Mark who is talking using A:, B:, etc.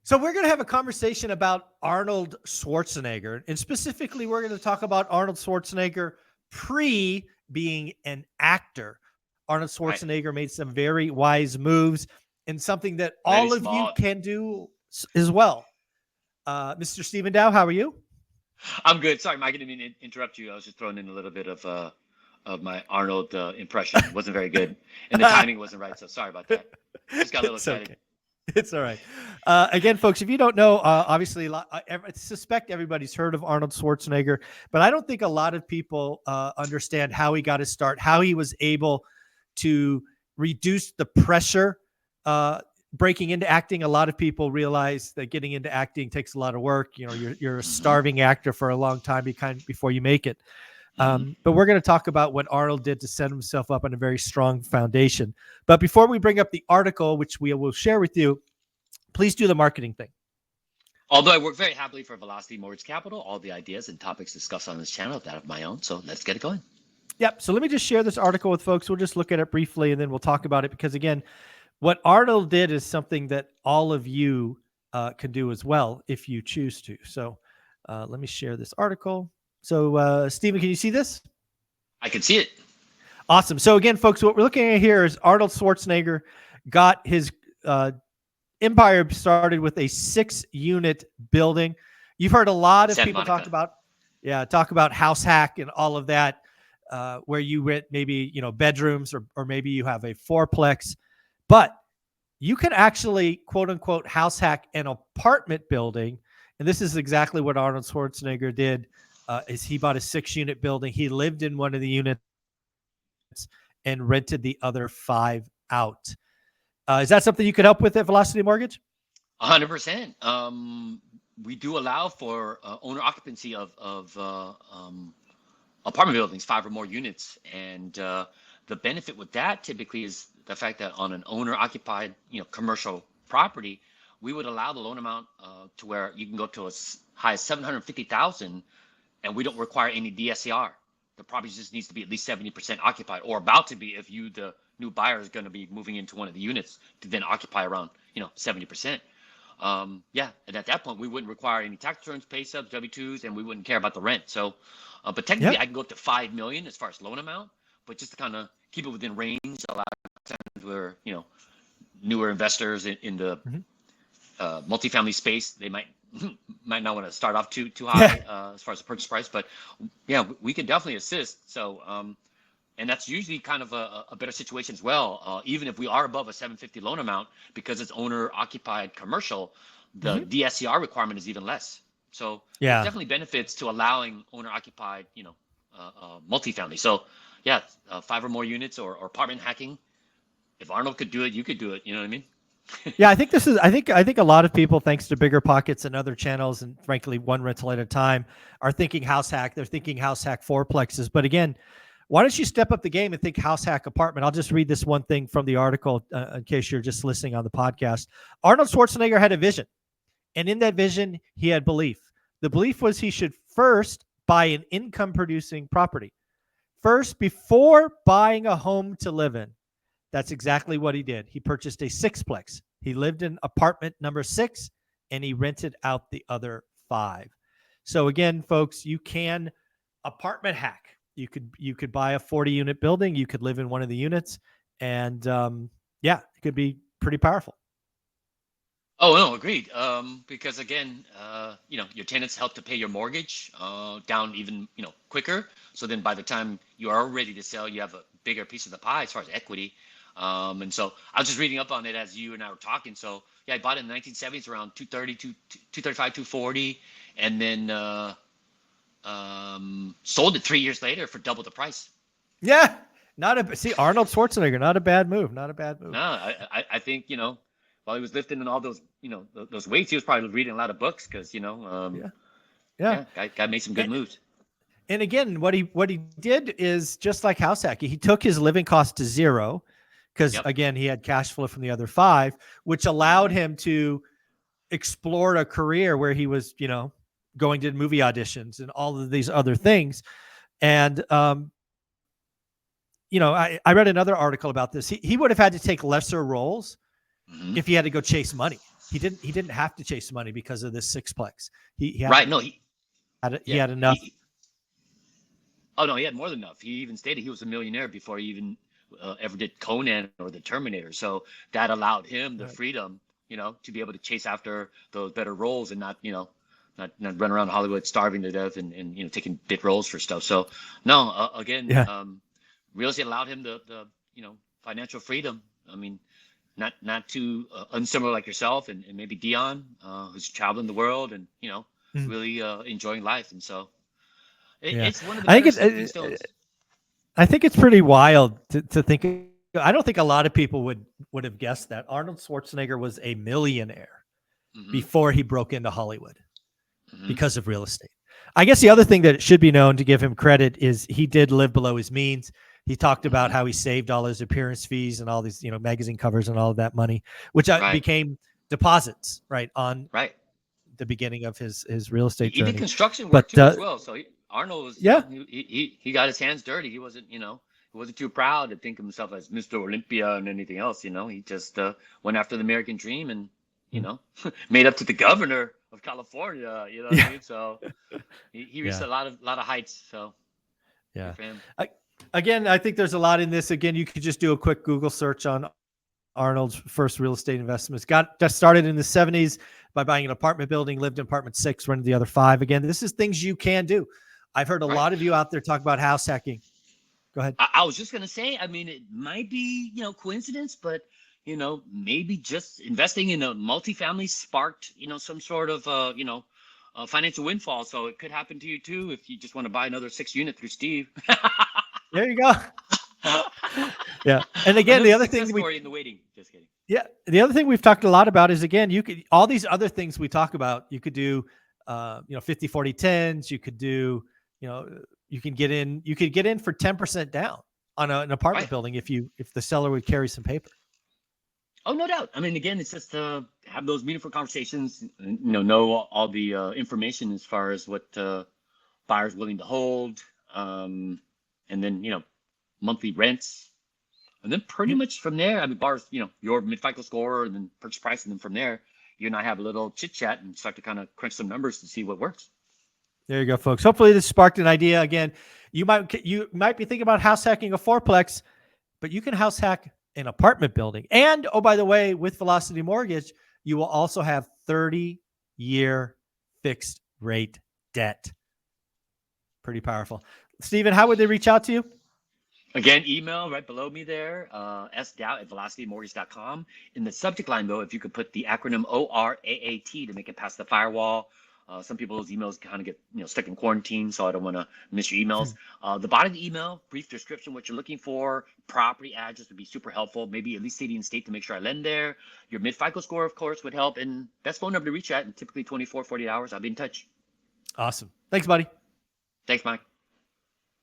A: So we're going to have a conversation about Arnold Schwarzenegger, and specifically we're going to talk about Arnold Schwarzenegger pre being an actor. Arnold
B: Right.
A: Schwarzenegger made some very wise moves, and something that
B: Very
A: all of you
B: smart.
A: can do as well. Mr. Stephen Dow, how are you?
B: I'm good. Sorry, Mike, I didn't mean to interrupt you. I was just throwing in a little bit of my Arnold impression. It wasn't very good, and the timing wasn't right. So sorry about that. Just got a little
A: It's
B: excited.
A: okay. It's all right. Again, folks, if you don't know, obviously, I suspect everybody's heard of Arnold Schwarzenegger, but I don't think a lot of people understand how he got his start, how he was able to reduce the pressure breaking into acting. A lot of people realize that getting into acting takes a lot of work. You know, you're a
B: Hmm.
A: starving actor for a long time before you make it.
B: Hmm.
A: But we're going to talk about what Arnold did to set himself up on a very strong foundation. But before we bring up the article, which we will share with you, please do the marketing thing.
B: Although I work very happily for Velocity Mortgage Capital, all the ideas and topics discussed on this channel are that of my own. So let's get it going.
A: Yep. So let me just share this article with folks. We'll just look at it briefly and then we'll talk about it because, again, what Arnold did is something that all of you can do as well if you choose to. So let me share this article. So, Stephen, can you see this?
B: I can see it.
A: Awesome. So again, folks, what we're looking at here is Arnold Schwarzenegger got his empire started with a 6-unit building. You've heard a lot of
B: Santa
A: people
B: Monica.
A: talk about house hack and all of that, where you rent maybe bedrooms or maybe you have a fourplex, but you can actually quote unquote house hack an apartment building, and this is exactly what Arnold Schwarzenegger did. Is he bought a 6-unit building? He lived in one of the units and rented the other 5 out. Is that something you could help with at Velocity Mortgage?
B: 100%. We do allow for owner occupancy of apartment buildings, 5 or more units, and the benefit with that typically is the fact that on an owner-occupied, commercial property, we would allow the loan amount to where you can go to as high as 750,000, and we don't require any DSCR. The property just needs to be at least 70% occupied, or about to be if you, the new buyer, is going to be moving into one of the units to then occupy around 70%. Yeah, and at that point we wouldn't require any tax returns, pay stubs, W-2s, and we wouldn't care about the rent. So, but technically,
A: Yep.
B: I can go up to 5 million as far as loan amount, but just to kind of keep it within range. A lot of times where newer investors in the multifamily space, they might not want to start off too high as far as the purchase price, but yeah, we can definitely assist. So, and that's usually kind of a better situation as well. Even if we are above a 750 loan amount, because it's owner occupied commercial, the DSCR requirement is even less. So there's
A: Yeah.
B: definitely benefits to allowing owner occupied, multifamily. So yeah, 5 or more units or apartment hacking. If Arnold could do it, you could do it. You know what I mean?
A: Yeah, I think a lot of people, thanks to Bigger Pockets and other channels, and frankly, One Rental at a Time, are thinking house hack. They're thinking house hack fourplexes. But again, why don't you step up the game and think house hack apartment? I'll just read this one thing from the article in case you're just listening on the podcast. Arnold Schwarzenegger had a vision, and in that vision, he had belief. The belief was he should first buy an income-producing property. First, before buying a home to live in. That's exactly what he did. He purchased a 6-plex. He lived in apartment number 6, and he rented out the other 5. So again, folks, you can apartment hack. You could buy a 40-unit building. You could live in one of the units, and yeah, it could be pretty powerful.
B: Oh no, agreed. Because again, your tenants help to pay your mortgage down even quicker. So then by the time you are ready to sell, you have a bigger piece of the pie as far as equity. And so I was just reading up on it as you and I were talking. So yeah, I bought it in the 1970s around 230, 235, 240, and then sold it 3 years later for double the price.
A: Yeah, see Arnold Schwarzenegger, not a bad move. Not a bad move.
B: No, I think while he was lifting and all those those weights, he was probably reading a lot of books because
A: Yeah.
B: guy made some good moves.
A: And again, what he did is just like house hack. He took his living cost to zero because again, he had cash flow from the other 5, which allowed him to explore a career where he was, going to movie auditions and all of these other things. And, I read another article about this. He would have had to take lesser roles if he had to go chase money. he didn't have to chase money because of this sixplex. He
B: Right. No, he
A: had enough.
B: Oh no, he had more than enough. He even stated he was a millionaire before he even ever did Conan or the Terminator. So that allowed him the freedom, to be able to chase after those better roles and not, not run around Hollywood starving to death and taking bit roles for stuff. So no, again,
A: Yeah.
B: real estate allowed him the financial freedom. I mean, not too unsimilar like yourself and maybe Dion, who's traveling the world and
A: Mhm.
B: really enjoying life. And so
A: Yeah.
B: it's one of the
A: I
B: better
A: think
B: stepping stones.
A: I think it's pretty wild to think. I don't think a lot of people would have guessed that Arnold Schwarzenegger was a millionaire
B: Hmm.
A: before he broke into Hollywood
B: Hmm.
A: because of real estate. I guess the other thing that should be known to give him credit is he did live below his means. He talked about
B: Hmm.
A: how he saved all his appearance fees and all these, magazine covers and all of that money, which
B: Right,
A: became deposits, right, on
B: right.
A: the beginning of his real estate
B: He did
A: journey.
B: construction work
A: But
B: too as well. So Arnold was,
A: yeah,
B: he got his hands dirty. He wasn't, he wasn't too proud to think of himself as Mr. Olympia and anything else. He just went after the American dream and made up to the governor of California. You know what I
A: yeah,
B: mean? So he reached
A: yeah,
B: a lot of heights. So
A: yeah.
B: good for him.
A: Again, I think there's a lot in this. Again, you could just do a quick Google search on Arnold's first real estate investments. Got started in the 70s by buying an apartment building, lived in apartment 6, rented the other 5. Again, this is things you can do. I've heard a
B: Right.
A: lot of you out there talk about house hacking. Go ahead.
B: I was just gonna say, I mean, it might be, coincidence, but maybe just investing in a multifamily sparked, some sort of financial windfall. So it could happen to you too if you just want to buy another 6 unit through Steve.
A: There you go. Yeah. And again, the
B: Another
A: other
B: success
A: thing
B: story in the waiting. Just kidding.
A: the other thing we've talked a lot about is, again, you could, all these other things we talk about, you could do, 50, 40, 10s. You could do, you could get in for 10% down on an apartment
B: Right.
A: building if the seller would carry some paper.
B: Oh, no doubt. I mean, again, it's just have those meaningful conversations. Know all the information as far as what buyers willing to hold, and then monthly rents. And then pretty
A: Yep.
B: much from there, I mean, bars, your mid-FICO score and then purchase price. And then from there, you and I have a little chit chat and start to kind of crunch some numbers to see what works.
A: There you go, folks. Hopefully this sparked an idea. Again, you might be thinking about house hacking a fourplex, but you can house hack an apartment building. And, oh, by the way, with Velocity Mortgage, you will also have 30-year fixed rate debt. Pretty powerful. Steven, how would they reach out to you?
B: Again, email right below me there, sdow@velocitymortgage.com. In the subject line, though, if you could put the acronym ORAAT to make it past the firewall. Some people's emails kind of get stuck in quarantine, so I don't want to miss your emails. The body of the email, brief description, what you're looking for, property address would be super helpful. Maybe at least city and state to make sure I lend there. Your mid-FICO score, of course, would help. And best phone number to reach at in typically 24, 48 hours. I'll be in touch.
A: Awesome. Thanks, buddy.
B: Thanks, Mike.